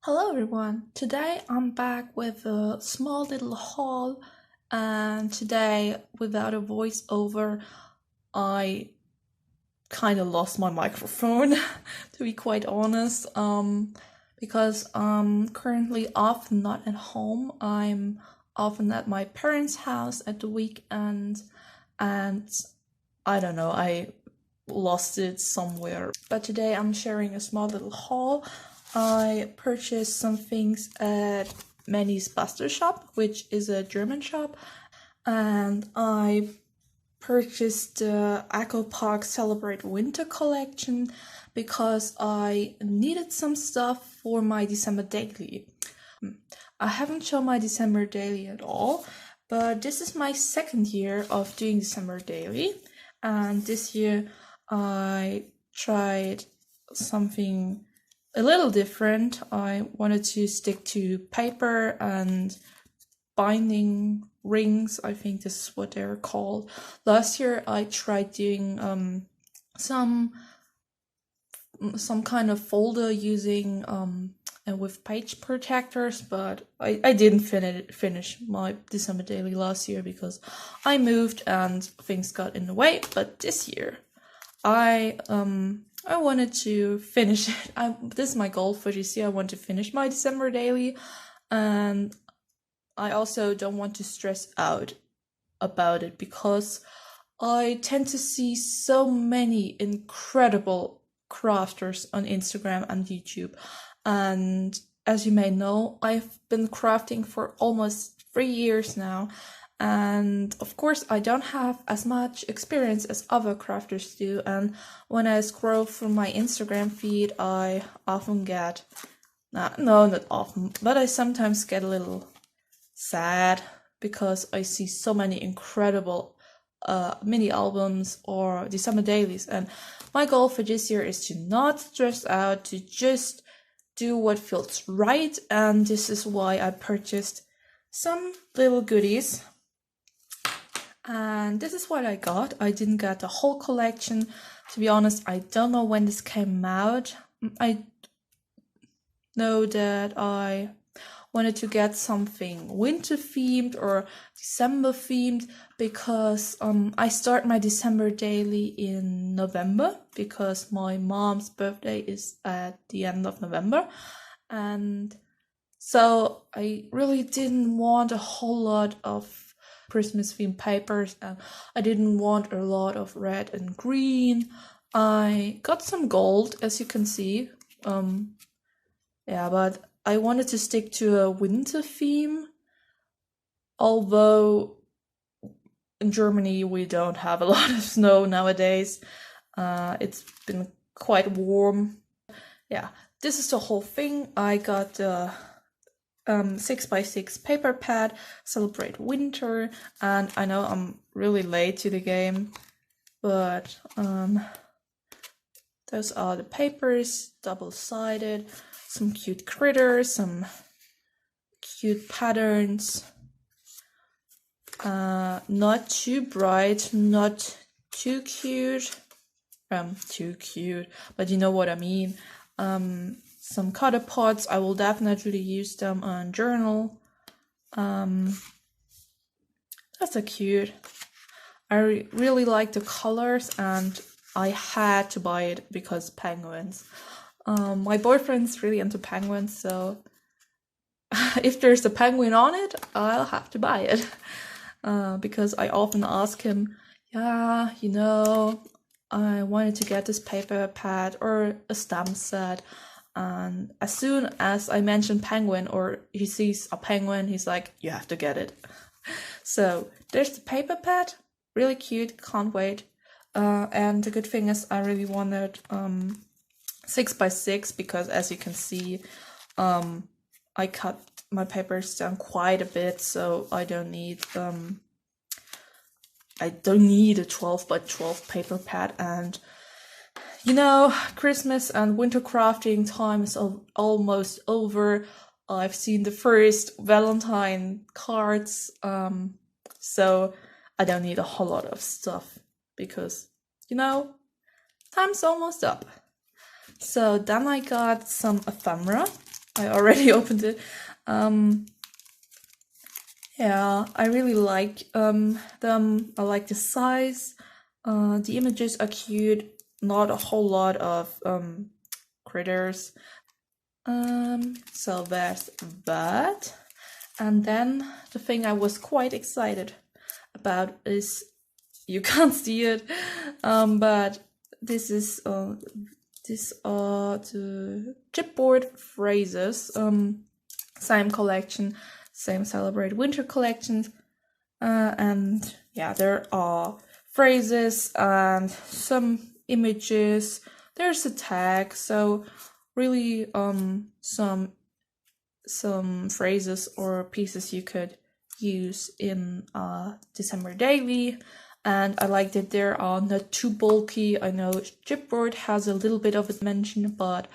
Hello everyone, today I'm back with a small little haul, and today without a voiceover I kind of lost my microphone to be quite honest, because I'm currently often not at home. I'm often at my parents' house at the weekend, and I don't know, I lost it somewhere. But today I'm sharing a small little haul. I purchased some things at Manny's Buster Shop, which is a German shop, and I purchased the Echo Park Celebrate Winter collection because I needed some stuff for my December daily. I haven't shown my December daily at all, but this is my second year of doing December daily, and this year I tried something a little different. I wanted to stick to paper and binding rings, I think this is what they're called. Last year I tried doing some kind of folder using and with page protectors, but I didn't finish my December daily last year because I moved and things got in the way. But this year I wanted to finish it. This is my goal for this year. I want to finish my December daily, and I also don't want to stress out about it because I tend to see so many incredible crafters on Instagram and YouTube. And as you may know, I've been crafting for almost 3 years now. And of course, I don't have as much experience as other crafters do. And when I scroll through my Instagram feed, I often get, no, not often, but I sometimes get a little sad because I see so many incredible mini albums or December dailies. And my goal for this year is to not stress out, to just do what feels right. And this is why I purchased some little goodies. And this is what I got. I didn't get the whole collection. To be honest, I don't know when this came out. I know that I wanted to get something winter themed or December themed because I start my December daily in November because my mom's birthday is at the end of November. And so I really didn't want a whole lot of Christmas themed papers, and I didn't want a lot of red and green. I got some gold, as you can see. Yeah, but I wanted to stick to a winter theme, although in Germany we don't have a lot of snow nowadays. It's been quite warm. Yeah, this is the whole thing. I got the 6x6 paper pad, Celebrate Winter, and I know I'm really late to the game, but those are the papers, double-sided, some cute critters, some cute patterns, not too bright, not too cute, but you know what I mean. Some cutter pots, I will definitely use them on journal. That's so cute. I really like the colors, and I had to buy it because penguins. My boyfriend's really into penguins, so if there's a penguin on it, I'll have to buy it. Because I often ask him, yeah, you know, I wanted to get this paper pad or a stamp set. And as soon as I mention penguin or he sees a penguin, he's like, you have to get it. So there's the paper pad, really cute, can't wait. And the good thing is I really wanted 6x6 because, as you can see, I cut my papers down quite a bit, so I don't need a 12x12 paper pad. And you know, Christmas and winter crafting time is almost over. I've seen the first Valentine cards, so I don't need a whole lot of stuff because, you know, time's almost up. So then I got some ephemera. I already opened it. Yeah, I really like them. I like the size. The images are cute. Not a whole lot of critters. So there's that. And then the thing I was quite excited about is, you can't see it, but these are the chipboard phrases. Same collection, same Celebrate Winter collections, and yeah, there are phrases and some images. There's a tag, so really some phrases or pieces you could use in December daily. And I like that they are not too bulky. I know Chipboard has a little bit of a dimension, but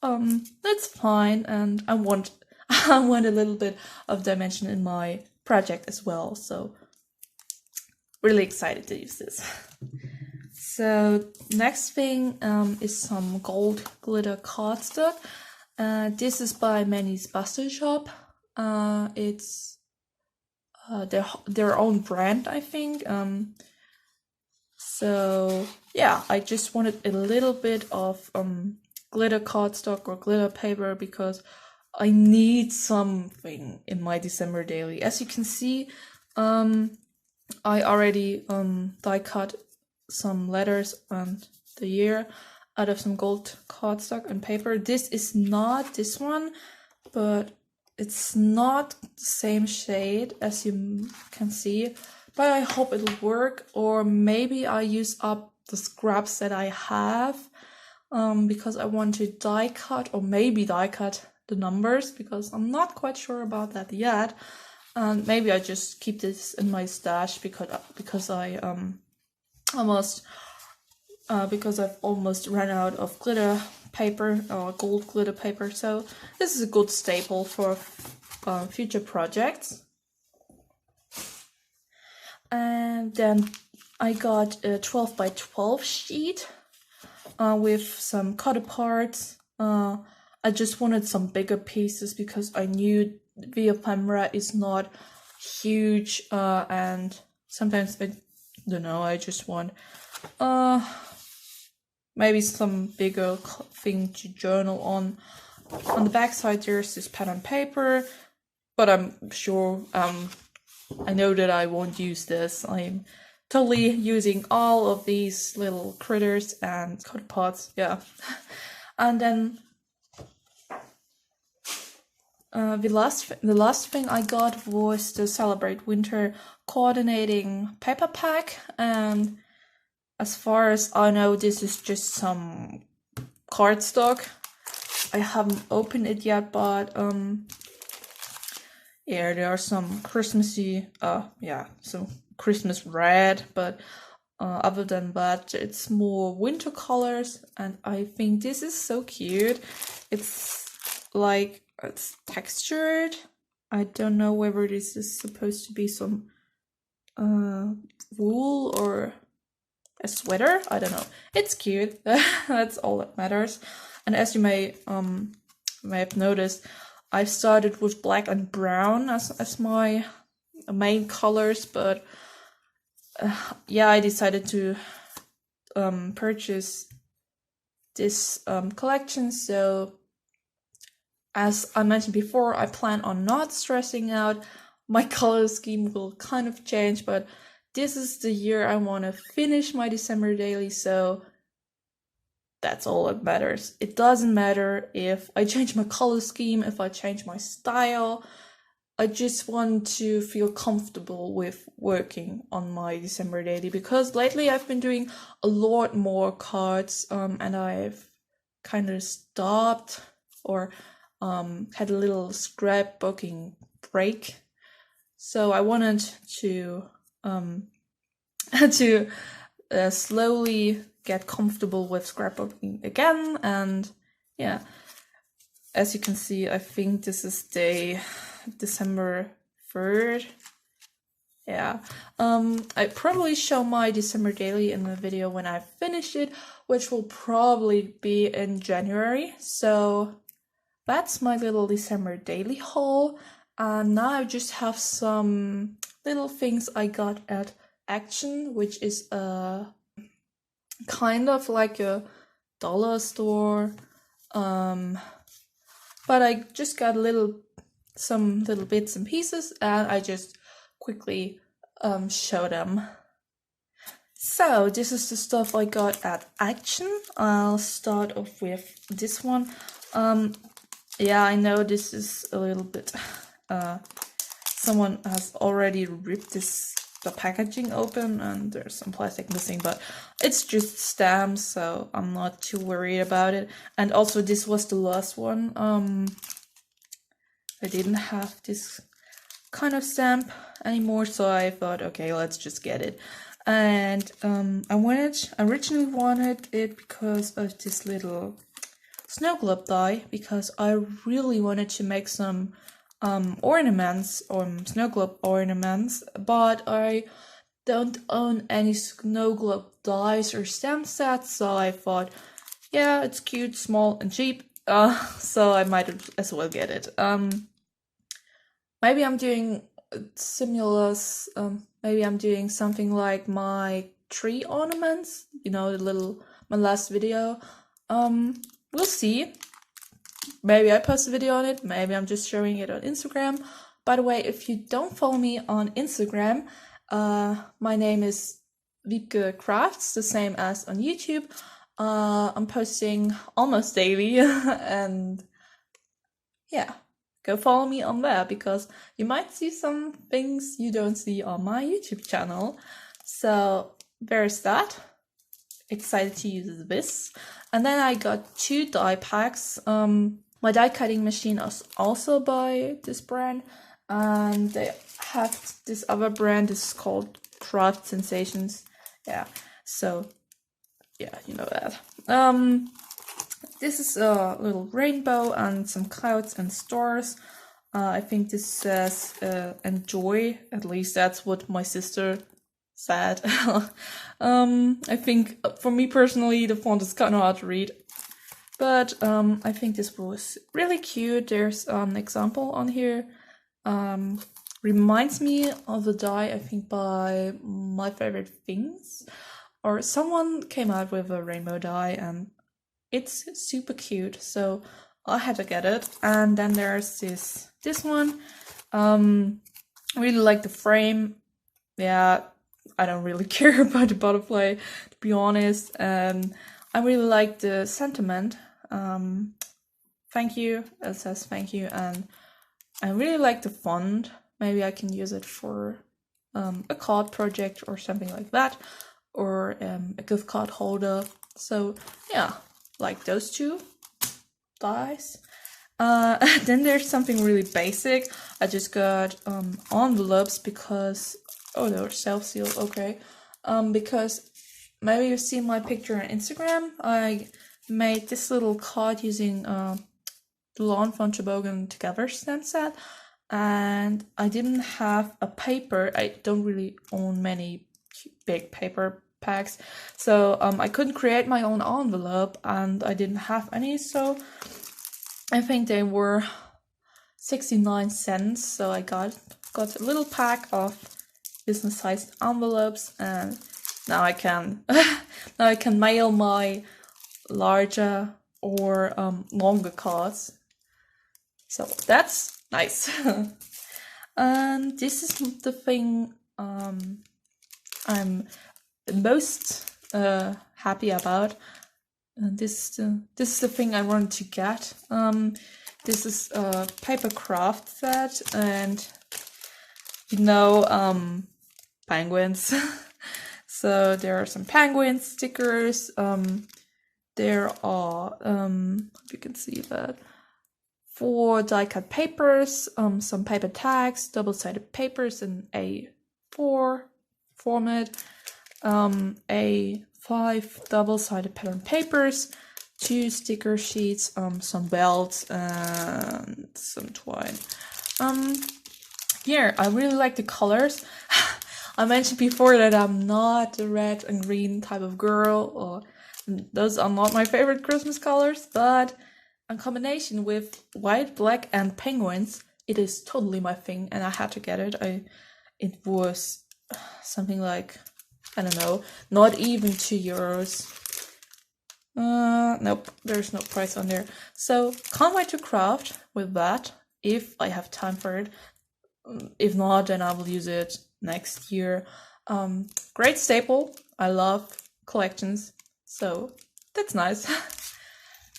that's fine. And I want a little bit of dimension in my project as well. So really excited to use this. So next thing is some gold glitter cardstock. This is by Manny's Bastel Shop. It's their own brand, I think. So yeah, I just wanted a little bit of glitter cardstock or glitter paper because I need something in my December daily. As you can see, I already die cut some letters and the year out of some gold cardstock and paper. This is not this one, but it's not the same shade as you can see, but I hope it'll work. Or maybe I use up the scraps that I have, because I want to die cut, or maybe die cut the numbers, because I'm not quite sure about that yet. And maybe I just keep this in my stash because I've almost run out of glitter paper, or gold glitter paper, so this is a good staple for future projects. And then I got a 12 by 12 sheet with some cut aparts. I just wanted some bigger pieces because I knew the ephemera is not huge, and sometimes I don't know, I just want maybe some bigger thing to journal on. On the back side there's this pen and paper, but I'm sure I know that I won't use this. I'm totally using all of these little critters and cut pots, yeah. And then the last thing I got was the Celebrate Winter coordinating paper pack, and as far as I know, this is just some cardstock. I haven't opened it yet, but yeah, there are some Christmassy, some Christmas red, but other than that, it's more winter colors, and I think this is so cute. It's like, it's textured. I don't know whether this is supposed to be some wool or a sweater. I don't know. It's cute. That's all that matters. And as you may have noticed, I've started with black and brown as my main colors, but yeah, I decided to purchase this collection. So as I mentioned before, I plan on not stressing out. My color scheme will kind of change, but this is the year I want to finish my December daily, so that's all that matters. It doesn't matter if I change my color scheme, if I change my style. I just want to feel comfortable with working on my December daily, because lately I've been doing a lot more cards, and I've kind of stopped or had a little scrapbooking break. So I wanted to slowly get comfortable with scrapbooking again. And yeah, as you can see, I think this is day December 3rd. Yeah, I probably show my December daily in the video when I finish it, which will probably be in January. So that's my little December daily haul. And now I just have some little things I got at Action, which is a kind of like a dollar store. But I just got some little bits and pieces, and I just quickly show them. So this is the stuff I got at Action. I'll start off with this one. Yeah, I know this is a little bit someone has already ripped the packaging open and there's some plastic missing, but it's just stamps, so I'm not too worried about it. And also this was the last one. I didn't have this kind of stamp anymore, so I thought, okay, let's just get it. And I originally wanted it because of this little snow globe die, because I really wanted to make some ornaments or snow globe ornaments, but I don't own any snow globe dies or stamp sets, so I thought, yeah, it's cute, small and cheap, so I might as well get it. Maybe I'm doing simulus, maybe I'm doing something like my tree ornaments, you know, my last video. We'll see. Maybe I post a video on it, maybe I'm just showing it on Instagram. By the way, if you don't follow me on Instagram, my name is Wiebke Crafts, the same as on YouTube. I'm posting almost daily, and yeah, go follow me on there, because you might see some things you don't see on my YouTube channel. So there's that. Excited to use this. And then I got 2 die packs. My die cutting machine is also by this brand, and they have this other brand. This is called Craft Sensations. Yeah, so yeah, you know that. This is a little rainbow and some clouds and stars. I think this says enjoy, at least that's what my sister said. I think for me personally the font is kind of hard to read, but I think this was really cute. There's an example on here. Reminds me of the die, I think, by My Favorite Things, or someone came out with a rainbow die, and it's super cute, so I had to get it. And then there's this one. I really like the frame. Yeah, I don't really care about the butterfly, to be honest. I really like the sentiment. Thank you. It says thank you, and I really like the font. Maybe I can use it for a card project or something like that, or a gift card holder. So yeah, like those 2 dies. Then there's something really basic. I just got envelopes because they're self-sealed, okay. Because maybe you've seen my picture on Instagram. I made this little card using the Lawn Fun Toboggan Together stamp set, and I didn't have a paper. I don't really own many big paper packs, so I couldn't create my own envelope, and I didn't have any, so I think they were 69 cents, so I got a little pack of business-sized envelopes, and now I can mail my larger or longer cards. So that's nice. And this is the thing I'm most happy about. This is the thing I wanted to get. This is a paper craft set, and you know, penguins. So there are some penguin stickers. There are, you can see that, 4 die-cut papers, some paper tags, double-sided papers in A4 format, A5 double-sided pattern papers, 2 sticker sheets, some belts, and some twine. Here, I really like the colors. I mentioned before that I'm not a red and green type of girl, or those are not my favorite Christmas colors, but a combination with white, black, and penguins. It is totally my thing, and I had to get it. It was something like, I don't know, not even €2. Nope, there's no price on there. So can't wait to craft with that if I have time for it. If not, then I will use it next year. Great staple. I love collections, so that's nice.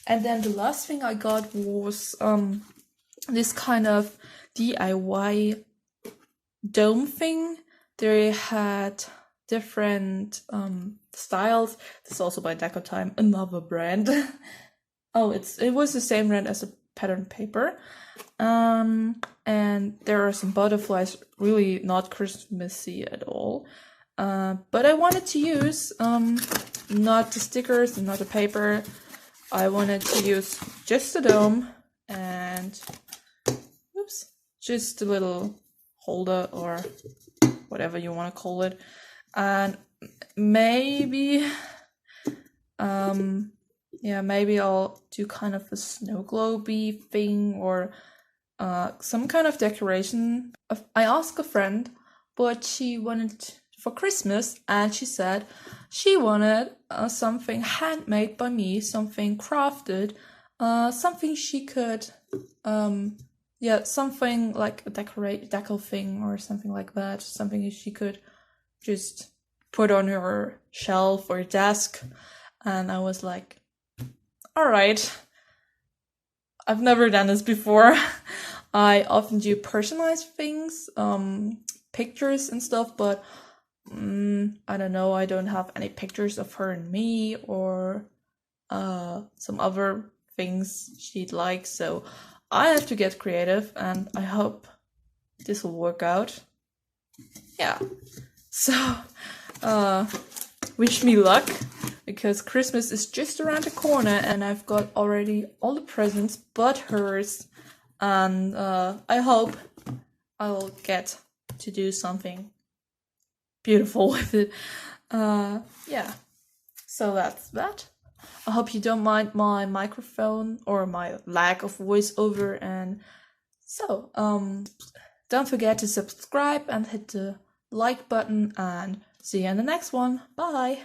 And then the last thing I got was this kind of DIY dome thing. They had different styles. This is also by Deco Time, another brand. Oh, it was the same brand as a pattern paper. And there are some butterflies, really not Christmassy at all. But I wanted to use not the stickers and not the paper. I wanted to use just the dome and just a little holder or whatever you want to call it. And maybe maybe I'll do kind of a snow globe-y thing or some kind of decoration. I asked a friend what she wanted for Christmas, and she said she wanted something handmade by me, something crafted, something she could, something like a deco thing or something like that, something she could just put on her shelf or desk. And I was like, all right. I've never done this before. I often do personalized things, pictures and stuff, but I don't know, I don't have any pictures of her and me or some other things she'd like, so I have to get creative, and I hope this will work out. Yeah, so wish me luck, because Christmas is just around the corner and I've got already all the presents but hers, and I hope I'll get to do something beautiful with it. So that's that. I hope you don't mind my microphone or my lack of voiceover, and so don't forget to subscribe and hit the like button, and see you in the next one. Bye!